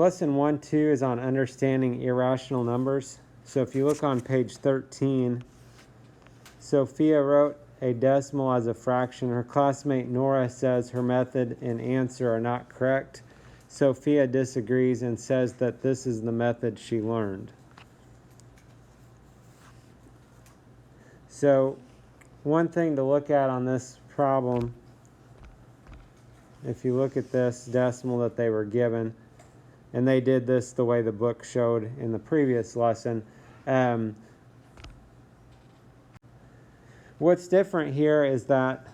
Lesson 1-2 is on understanding irrational numbers. So if you look on page 13, Sophia wrote a decimal as a fraction. Her classmate Nora says her method and answer are not correct. Sophia disagrees and says that this is the method she learned. So one thing to look at on this problem, if you look at this decimal that they were given, and they did this the way the book showed in the previous lesson. What's different here is that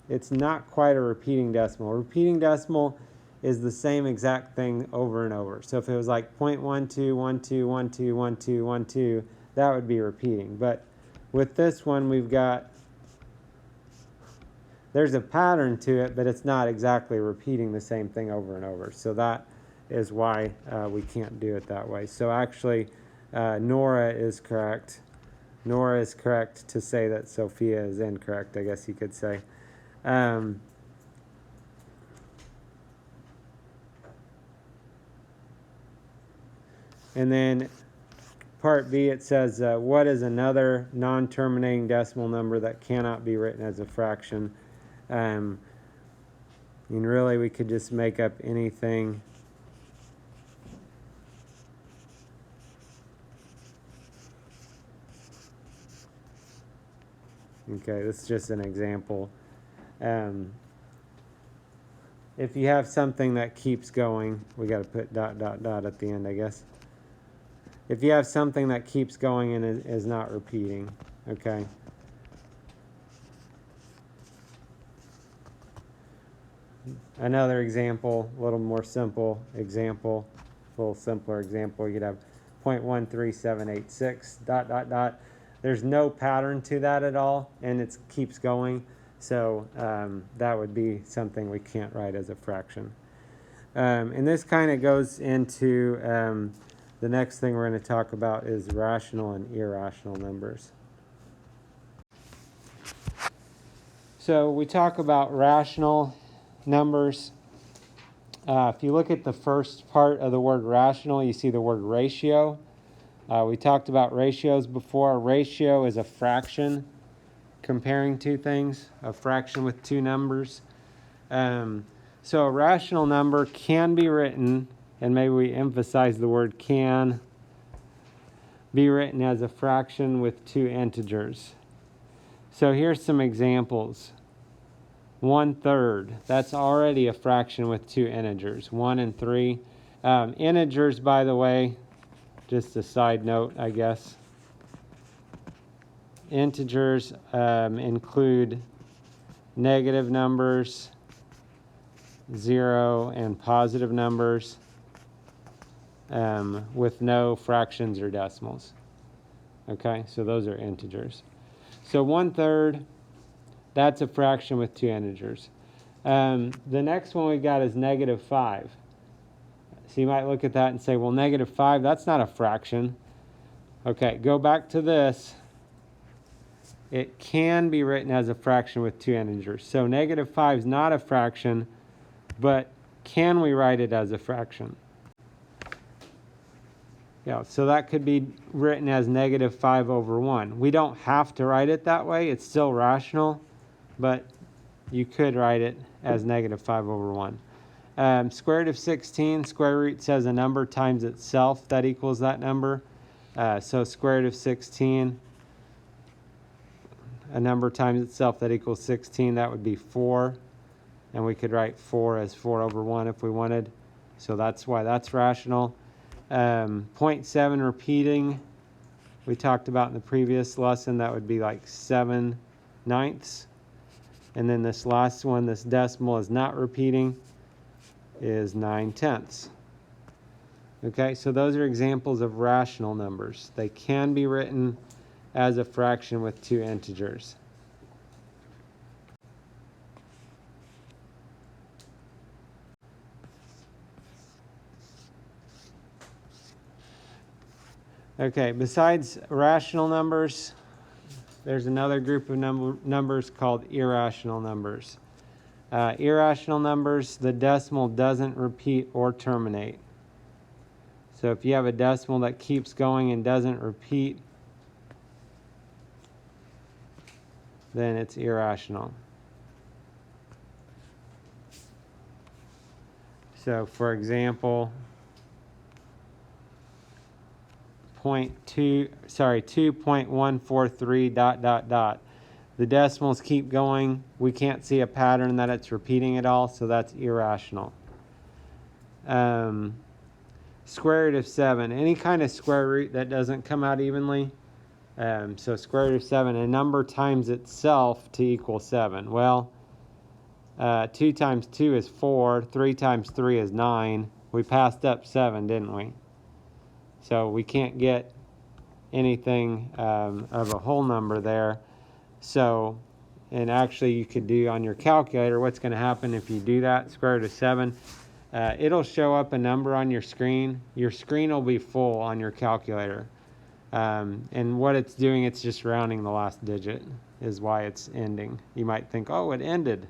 it's not quite a repeating decimal. Repeating decimal is the same exact thing over and over. So if it was like 0.1212121212, that would be repeating. But with this one, there's a pattern to it, but it's not exactly repeating the same thing over and over. So that is why we can't do it that way. So actually, Nora is correct. Nora is correct to say that Sophia is incorrect, I guess you could say. And then part B, it says, what is another non-terminating decimal number that cannot be written as a fraction? I mean, really, we could just make up anything. Okay, this is just an example. If you have something that keeps going, we got to put ... at the end, I guess. If you have something that keeps going and is not repeating, okay. Another example, a little more simple example, a little simpler example, you could have 0.13786 ... There's no pattern to that at all, and it keeps going. So that would be something we can't write as a fraction. And this kind of goes into the next thing we're going to talk about is rational and irrational numbers. So we talk about rational numbers. If you look at the first part of the word rational, you see the word ratio. We talked about ratios before. A ratio is a fraction comparing two things, a fraction with two numbers. So a rational number can be written, and maybe we emphasize the word can, be written as a fraction with two integers. So here's some examples. 1/3, that's already a fraction with two integers, 1 and 3. Integers, by the way, just a side note, I guess. Integers include negative numbers, 0, and positive numbers with no fractions or decimals. Okay, so those are integers. So 1/3, that's a fraction with two integers. The next one we got is -5. So you might look at that and say, well, -5, that's not a fraction. Okay, go back to this. It can be written as a fraction with two integers. So -5 is not a fraction, but can we write it as a fraction? Yeah, so that could be written as -5/1. We don't have to write it that way. It's still rational, but you could write it as -5/1. Square root of 16, square root says a number times itself that equals that number. So square root of 16, a number times itself that equals 16, that would be 4. And we could write 4 as 4/1 if we wanted. So that's why that's rational. 0.7 repeating, we talked about in the previous lesson, that would be like 7/9. And then this last one, this decimal is not repeating, is 9/10. Okay, so those are examples of rational numbers. They can be written as a fraction with two integers. Okay, besides rational numbers, there's another group of numbers called irrational numbers. Irrational numbers, the decimal doesn't repeat or terminate. So if you have a decimal that keeps going and doesn't repeat, then it's irrational. So for example, 2.143 ... The decimals keep going. We can't see a pattern that it's repeating at all, so that's irrational. Square root of 7. Any kind of square root that doesn't come out evenly. So square root of 7, a number times itself to equal 7. Well, 2 times 2 is 4. 3 times 3 is 9. We passed up 7, didn't we? So we can't get anything of a whole number there. So, and actually you could do on your calculator, what's going to happen if you do that, square root of 7, it'll show up a number on your screen. Your screen will be full on your calculator. And what it's doing, it's just rounding the last digit is why it's ending. You might think, oh, it ended.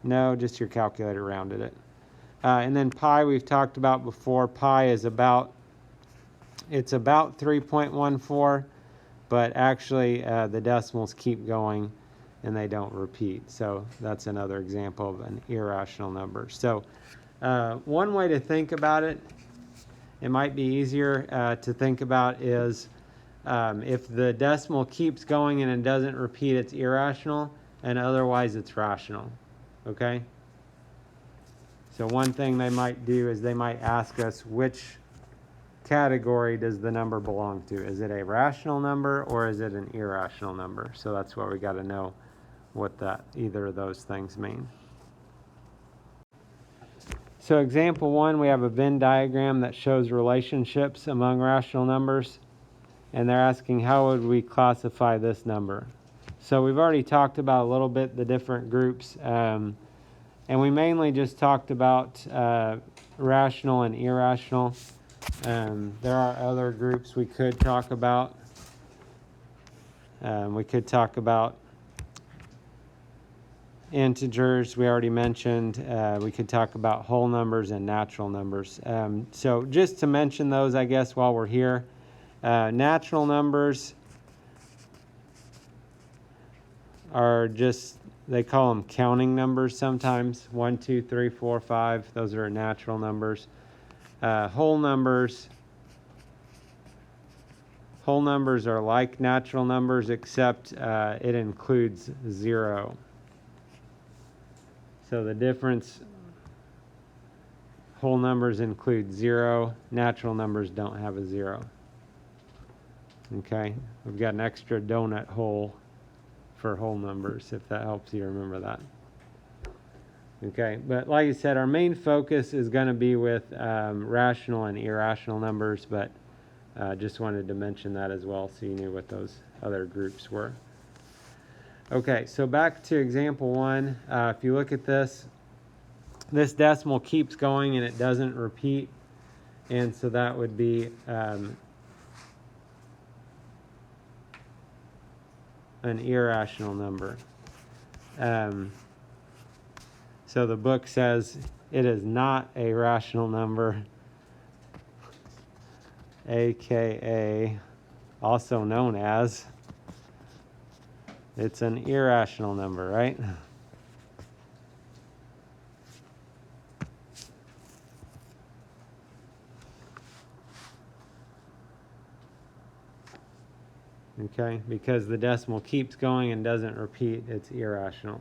No, just your calculator rounded it. And then pi we've talked about before. Pi is about 3.14. But actually the decimals keep going and they don't repeat. So that's another example of an irrational number. So one way to think about it, it might be easier to think about is if the decimal keeps going and it doesn't repeat, it's irrational, and otherwise it's rational. Okay? So one thing they might do is they might ask us which category does the number belong to? Is it a rational number or is it an irrational number? So that's where we got to know what either of those things mean. So example 1, we have a Venn diagram that shows relationships among rational numbers, and they're asking how would we classify this number. So we've already talked about a little bit the different groups, and we mainly just talked about rational and irrational. There are other groups we could talk about. We could talk about integers, we already mentioned. We could talk about whole numbers and natural numbers. So just to mention those, I guess, while we're here. Natural numbers are just, they call them counting numbers sometimes. 1, 2, 3, 4, 5. Those are natural numbers. Whole numbers are like natural numbers, except it includes 0. So the difference, whole numbers include 0, natural numbers don't have a 0. Okay, we've got an extra donut hole for whole numbers, if that helps you remember that. Okay, but like I said, our main focus is going to be with rational and irrational numbers, but just wanted to mention that as well so you knew what those other groups were. Okay, so back to example 1. If you look at this decimal keeps going and it doesn't repeat, and so that would be an irrational number. So the book says it is not a rational number, aka also known as, it's an irrational number, right? Okay, because the decimal keeps going and doesn't repeat, it's irrational.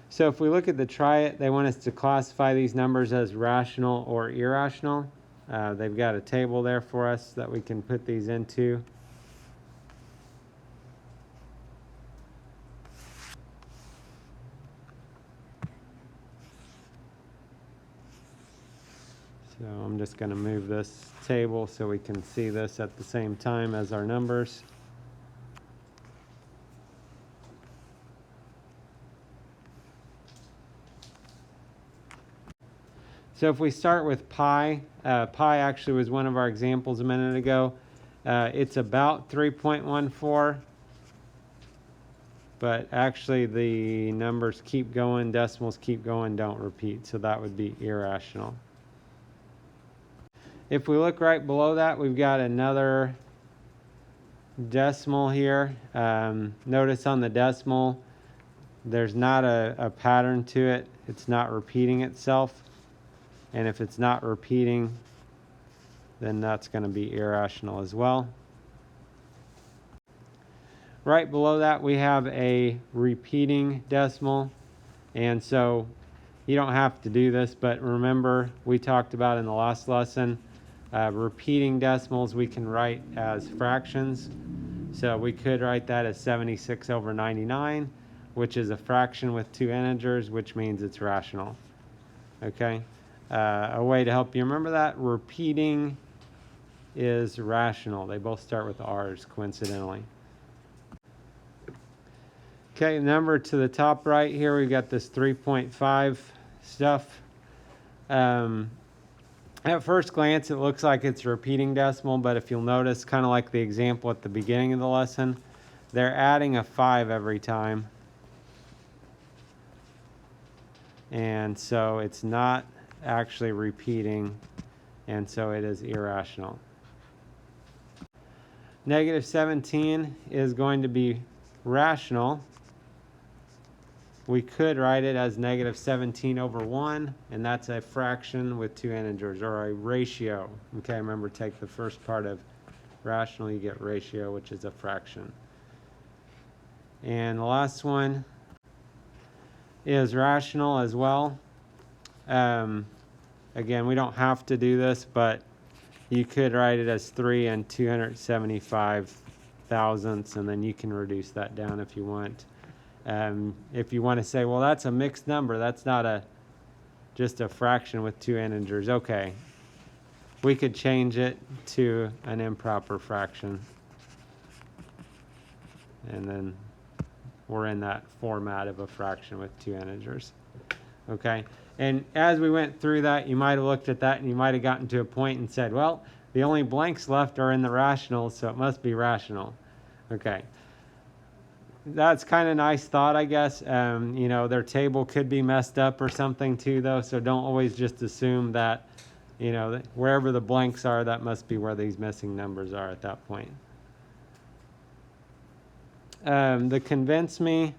So if we look at the try it, they want us to classify these numbers as rational or irrational. They've got a table there for us that we can put these into. So I'm just going to move this table so we can see this at the same time as our numbers. So if we start with pi, pi actually was one of our examples a minute ago. It's about 3.14, but actually the numbers keep going, decimals keep going, don't repeat, so that would be irrational. If we look right below that, we've got another decimal here. Notice on the decimal, there's not a pattern to it. It's not repeating itself. And if it's not repeating, then that's going to be irrational as well. Right below that, we have a repeating decimal. And so you don't have to do this, but remember we talked about in the last lesson, repeating decimals we can write as fractions. So we could write that as 76 over 99, which is a fraction with two integers, which means it's rational. Okay, a way to help you remember that, repeating is rational. They both start with R's, coincidentally. Okay, number to the top right here, we've got this 3.5 stuff. At first glance, it looks like it's a repeating decimal, but if you'll notice, kind of like the example at the beginning of the lesson, they're adding a 5 every time. And so it's not actually repeating, and so it is irrational. Negative 17 is going to be rational. We could write it as negative 17 over 1, and that's a fraction with two integers, or a ratio. Okay, remember, take the first part of rational, you get ratio, which is a fraction. And the last one is rational as well. Again, we don't have to do this, but you could write it as 3 and 275 thousandths, and then you can reduce that down if you want. If you want to say, well, that's a mixed number, that's not just a fraction with two integers. Okay, we could change it to an improper fraction, and then we're in that format of a fraction with two integers. Okay, and as we went through that, you might have looked at that and you might have gotten to a point and said, well, the only blanks left are in the rationals, so it must be rational. Okay, that's kind of nice thought, I guess. You know, their table could be messed up or something too, though, so don't always just assume that, you know, wherever the blanks are, that must be where these missing numbers are at that point. The convince me,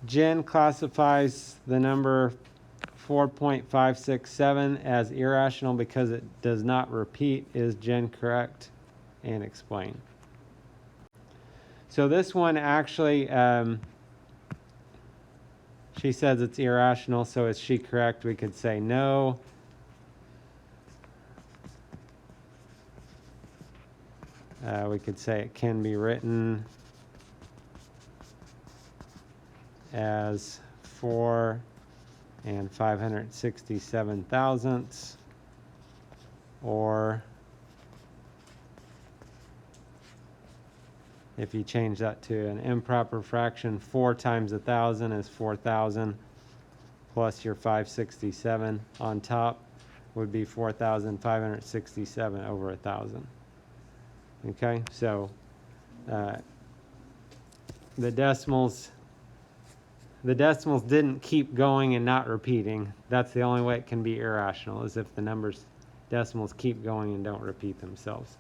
Jen classifies the number 4.567 as irrational because it does not repeat. Is Jen correct? And explain. So this one actually, she says it's irrational, so is she correct? We could say no. We could say it can be written as 4 and 567 thousandths, or if you change that to an improper fraction, 4 times 1,000 is 4,000, plus your 567 on top would be 4,567 over 1,000. Okay, so the decimals didn't keep going and not repeating. That's the only way it can be irrational, is if the decimals keep going and don't repeat themselves.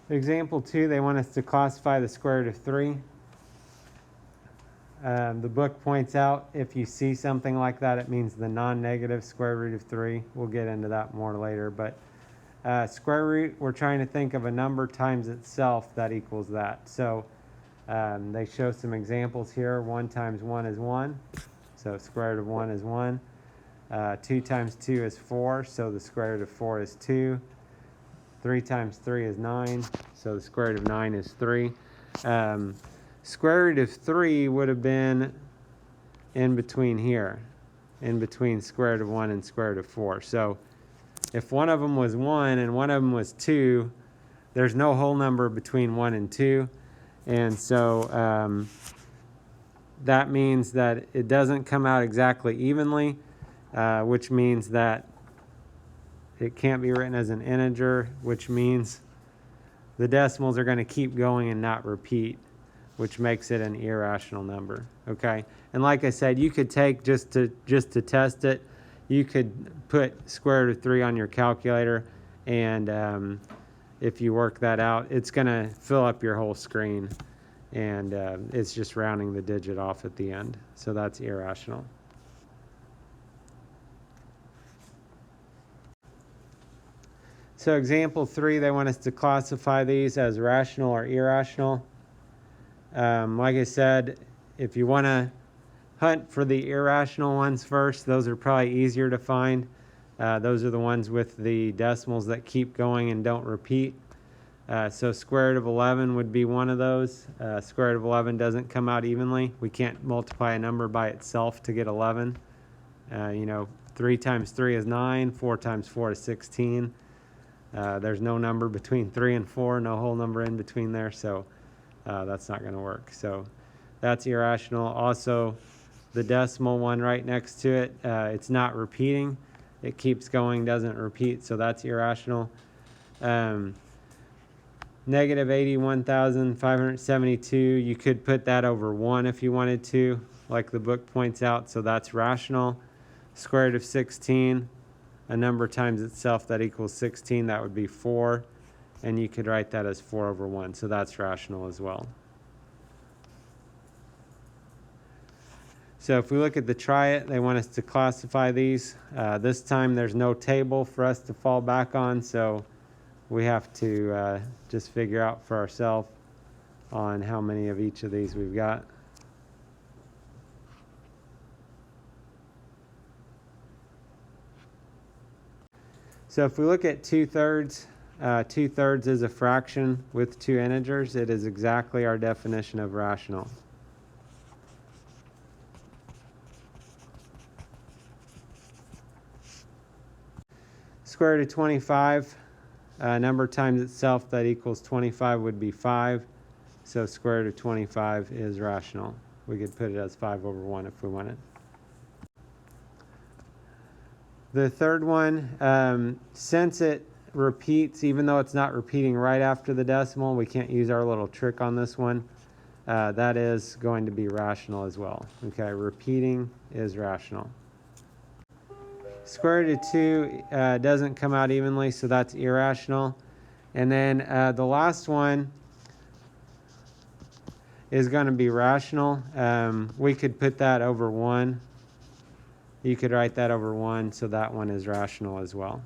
Example 2, they want us to classify the square root of 3. The book points out if you see something like that, it means the non-negative square root of 3. We'll get into that more later, but square root, we're trying to think of a number times itself that equals that. So they show some examples here. 1 times 1 is 1, so square root of 1 is 1. 2 times 2 is 4, so the square root of 4 is 2. 3 times 3 is 9, so the square root of 9 is 3. Square root of 3 would have been in between here, in between square root of 1 and square root of 4. So if one of them was 1 and one of them was 2, there's no whole number between 1 and 2. And so that means that it doesn't come out exactly evenly, which means that it can't be written as an integer, which means the decimals are going to keep going and not repeat, which makes it an irrational number. Okay, and like I said, you could take just to test it, you could put square root of 3 on your calculator, and if you work that out, it's going to fill up your whole screen, and it's just rounding the digit off at the end. So that's irrational. So example 3, they want us to classify these as rational or irrational. Like I said, if you want to hunt for the irrational ones first, those are probably easier to find. Those are the ones with the decimals that keep going and don't repeat. So square root of 11 would be one of those. Square root of 11 doesn't come out evenly. We can't multiply a number by itself to get 11. 3 times 3 is 9, 4 times 4 is 16. There's no number between 3 and 4, no whole number in between there, so that's not going to work. So that's irrational. Also, the decimal one right next to it, it's not repeating. It keeps going, doesn't repeat, so that's irrational. Negative 81,572, you could put that over 1 if you wanted to, like the book points out, so that's rational. Square root of 16, a number times itself that equals 16, that would be 4, and you could write that as 4 over 1, so that's rational as well. So if we look at the try it, they want us to classify these. This time there's no table for us to fall back on, so we have to just figure out for ourselves on how many of each of these we've got. So if we look at 2/3, 2/3 is a fraction with 2 integers. It is exactly our definition of rational. Square root of 25, number times itself that equals 25 would be 5. So square root of 25 is rational. We could put it as 5 over 1 if we wanted. The third one, since it repeats, even though it's not repeating right after the decimal, we can't use our little trick on this one. That is going to be rational as well. Okay, repeating is rational. Square root of 2 doesn't come out evenly, so that's irrational. And then the last one is going to be rational. We could put that over 1. You could write that over 1, so that one is rational as well.